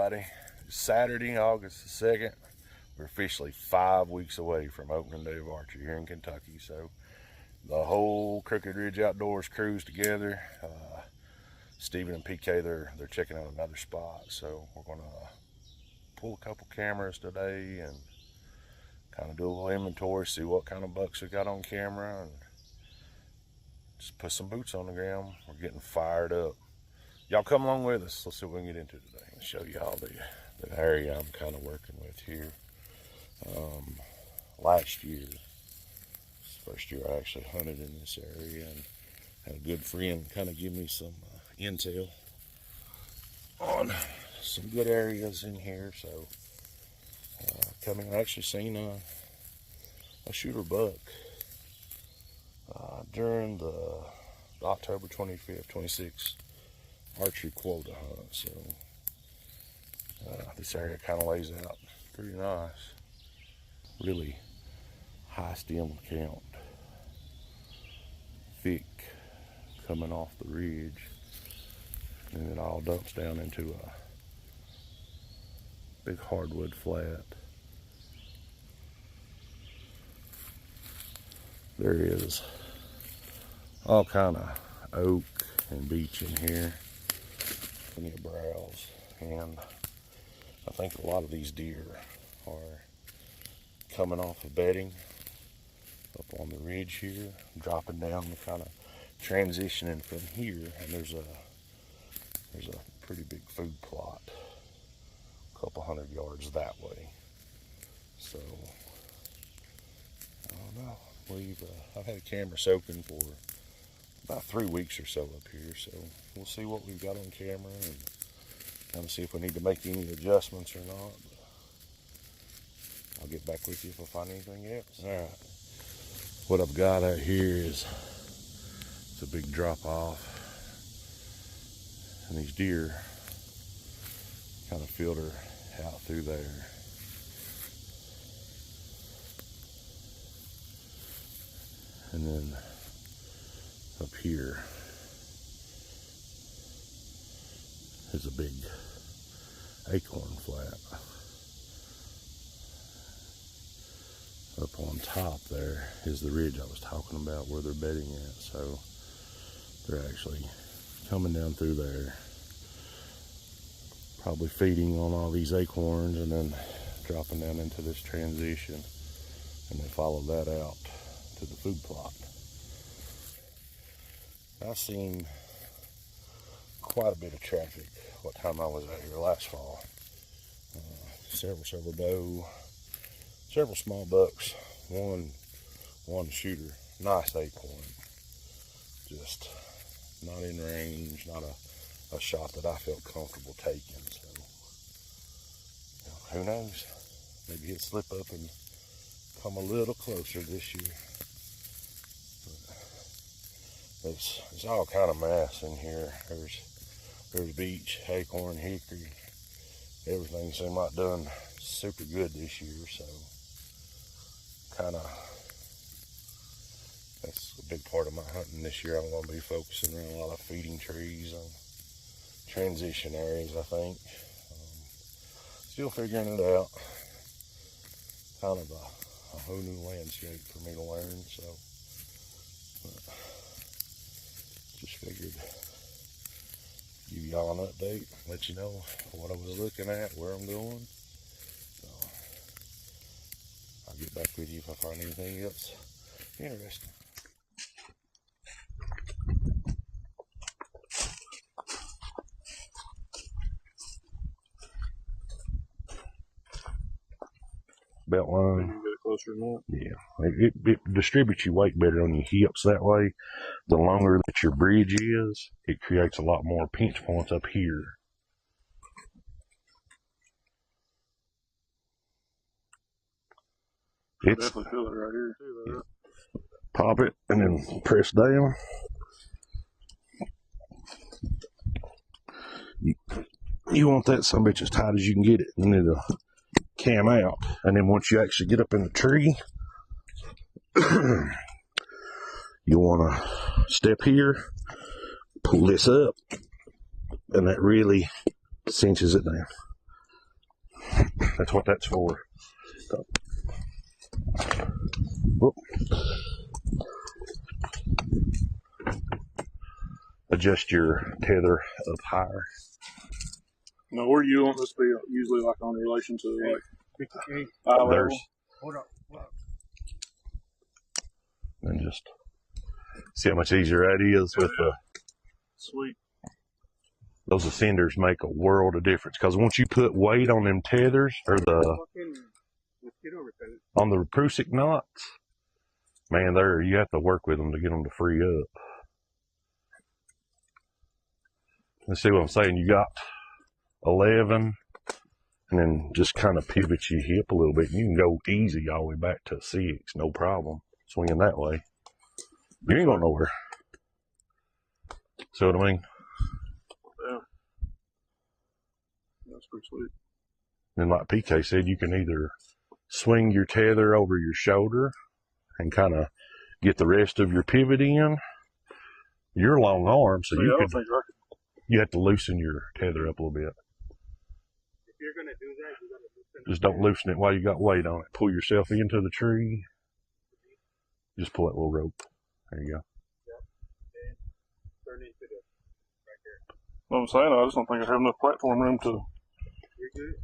everybody. It's Saturday, August the 2nd. We're officially 5 weeks away from opening day of archery here in Kentucky. So the whole Crooked Ridge Outdoors crew's together. Steven and PK, they're checking out another spot. So we're gonna pull a couple cameras today and kind of do a little inventory, see what kind of bucks we got on camera, and just put some boots on the ground. We're getting fired up. Y'all come along with us. Let's see what we can get into today and show y'all the area I'm kind of working with here. Last year, this first year I actually hunted in this area, and had a good friend kind of give me some intel on some good areas in here. So I actually seen a shooter buck during the October 25th, 26th archery quota hunt. So this area kind of lays out pretty nice. Really high stem count, thick coming off the ridge, and it all dumps down into a big hardwood flat. There is all kind of oak and beech in here, plenty of browse, and I think a lot of these deer are coming off of bedding up on the ridge here, dropping down and kind of transitioning from here, and there's a pretty big food plot a couple hundred yards that way. So I don't know, I've had a camera soaking for about 3 weeks or so up here, so we'll see what we've got on camera and kind of see if we need to make any adjustments or not. I'll get back with you if I find anything else. All right, what I've got out here is it's a big drop off, and these deer kind of filter out through there. And then up here is a big acorn flat. Up on top there is the ridge I was talking about where they're bedding at. So they're actually coming down through there, probably feeding on all these acorns and then dropping down into this transition, and then follow that out to the food plot. I've seen quite a bit of traffic what time I was out here last fall. Several doe, several small bucks, one shooter, nice acorn, just not in range, not a shot that I felt comfortable taking. So who knows, maybe he'll slip up and come a little closer this year. But it's all kind of mass in here. There's beech, acorn, hickory, everything seemed like done super good this year. So that's a big part of my hunting this year. I'm going to be focusing on a lot of feeding trees on transition areas, I think. Still figuring it out. Kind of a whole new landscape for me to learn. So just figured give y'all an update, let you know what I was looking at, where I'm going. So I'll get back with you if I find anything else interesting. Belt line. Get it closer than that. Yeah, it distributes your weight better on your hips that way. The longer that your bridge is, it creates a lot more pinch points up here. It's definitely feel it right here too. Yeah. Pop it and then press down. You want that son-bitch as tight as you can get it, and it'll cam out. And then once you actually get up in the tree, you want to step here, pull this up, and that really cinches it down. That's what that's for. Whoop. Adjust your tether up higher. Now, where do you want this to be? Usually, like on relation to like eye level. There's. Hold up. And just see how much easier that is with the. Sweet. Those ascenders make a world of difference because once you put weight on them tethers or on the Prusik knots, man, you have to work with them to get them to free up. Let's see what I'm saying. You got 11, and then just kind of pivot your hip a little bit. You can go easy all the way back to 6, no problem. Swinging that way. You ain't going nowhere. See what I mean? Yeah. That's pretty sweet. And like PK said, you can either swing your tether over your shoulder and kind of get the rest of your pivot in. You're a long arm, so you have to loosen your tether up a little bit. If you're going to do that, you got to loosen it. Just don't loosen it while you got weight on it. Pull yourself into the tree. Just pull that little rope. There you go. Yep. Turn into the right there. What I'm saying, I just don't think I have enough platform room to. You're good.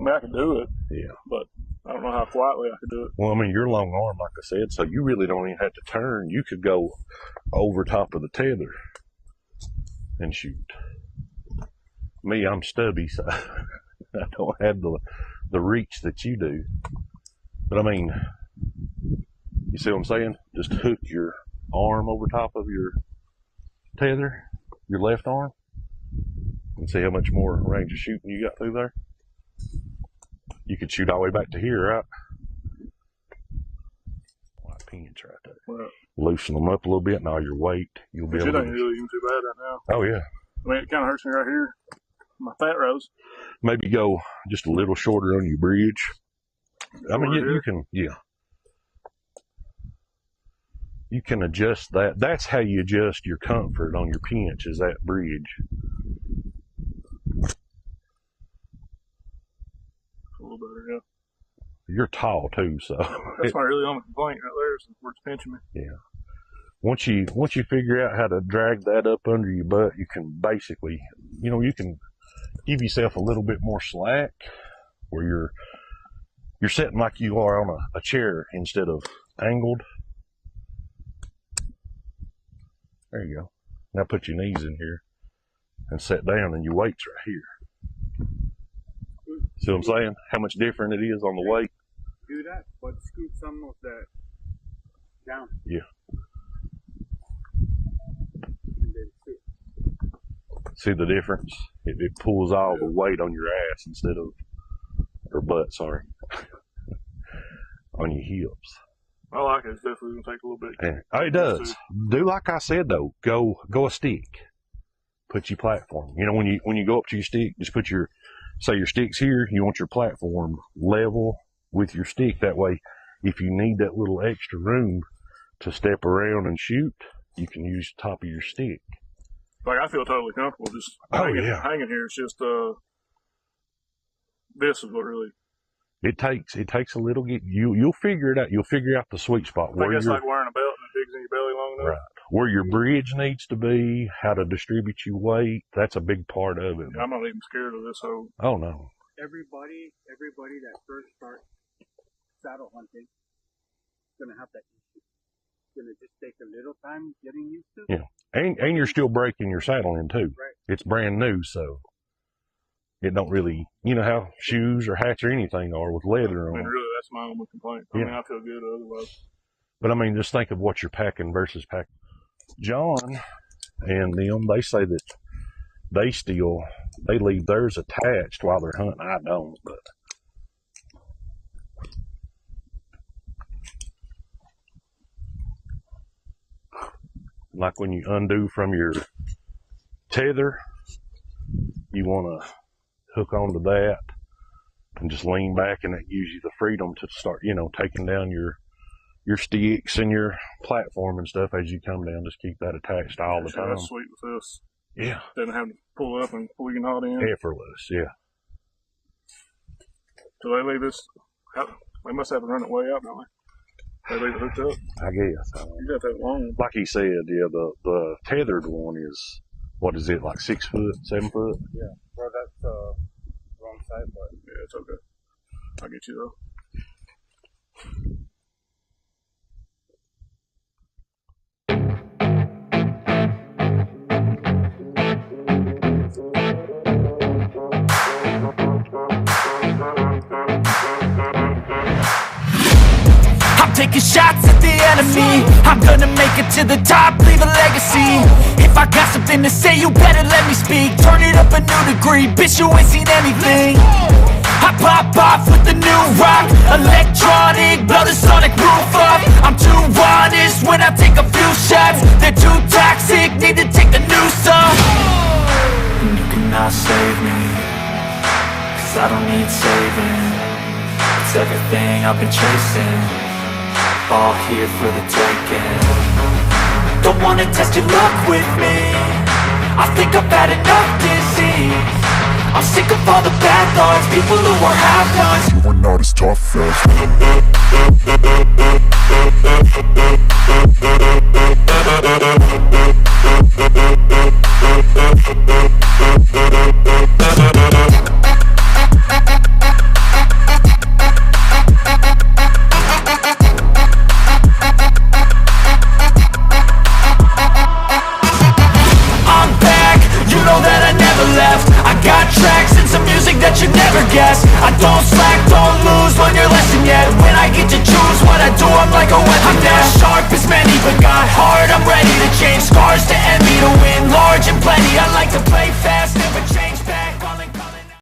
I mean, I can do it. Yeah. But I don't know how quietly I could do it. Well, I mean, you're long arm, like I said, so you really don't even have to turn. You could go over top of the tether and shoot. Me, I'm stubby, so I don't have the reach that you do. But I mean, you see what I'm saying? Just hook your arm over top of your tether, your left arm, and see how much more range of shooting you got through there. You could shoot all the way back to here, right? Like pins right there. Right. Loosen them up a little bit and all your weight. You'll be able It to. ain't really even too bad right now. Oh, yeah. I mean, it kind of hurts me right here. My fat rose. Maybe go just a little shorter on your bridge. I mean, you can, yeah. You can adjust that. That's how you adjust your comfort on your pinch, is that bridge. A little better, yeah. You're tall too, so. That's not really on the complaint right there, is where it's pinching me. Yeah. Once you figure out how to drag that up under your butt, you can basically, you can give yourself a little bit more slack where you're sitting like you are on a chair instead of angled. There you go. Now put your knees in here and sit down and your weight's right here. See what I'm saying? How much different it is on the weight? Do that, but scoot some of that down. Yeah. And then sit. See the difference? It pulls all the weight on your ass instead of, or butt, sorry, on your hips. I like it. It's definitely going to take a little bit. Yeah. Oh, it does. Do like I said, though. Go a stick. Put your platform. When you go up to your stick, just put say your stick's here, you want your platform level with your stick. That way, if you need that little extra room to step around and shoot, you can use the top of your stick. Like, I feel totally comfortable just hanging here. It's just, this is what really. It takes a little you'll figure it out. You'll figure out the sweet spot. I guess like wearing a belt and it digs in your belly long enough. Right. Where your bridge needs to be, how to distribute your weight, that's a big part of it. I'm not even scared of this whole. Oh, no. Everybody that first starts saddle hunting is going to have that issue. It's going to just take a little time getting used to. Yeah. And you're still breaking your saddle in, too. Right. It's brand new, so it don't really, how shoes or hats or anything are with leather on. I mean, really, that's my only complaint. I mean, I feel good otherwise. But I mean, just think of what you're packing versus packing. John and them, they say that they leave theirs attached while they're hunting. I don't, but. Like when you undo from your tether, you want to hook onto that and just lean back, and it gives you the freedom to start, taking down your sticks and your platform and stuff as you come down. Just keep that attached all the time. That's sweet with this. Yeah. Doesn't have to pull up and pull your knot in. Effortless, yeah. So they leave this out. They must have to run it way out, don't they? They leave it hooked up. I guess. You got that long. Like he said, yeah, the tethered one is, what is it, like 6 foot, 7 foot? Yeah. Well, that's wrong side, but Yeah, it's okay. I'll get you though. I'm taking shots at the enemy. I'm gonna make it to the top, leave a legacy. If I got something to say, you better let me speak. Turn it up a new degree, bitch, you ain't seen anything. I pop off with the new rock, electronic, blow the sonic roof up. I'm too honest when I take a few shots. They're too toxic, need to take the noose off. And you cannot save me, 'cause I don't need saving. It's everything I've been chasing, all here for the taking. Don't wanna test your luck with me, I think I've had enough disease. I'm sick of all the bad thoughts, people who are half-nots. You are not as tough as I'm back, you know that I never left. I got tracks and some music that you never guessed. I don't slack, don't lose, learn your lesson yet. When I get to choose what I do, I'm like a weapon. I'm not sharp as many, but got heart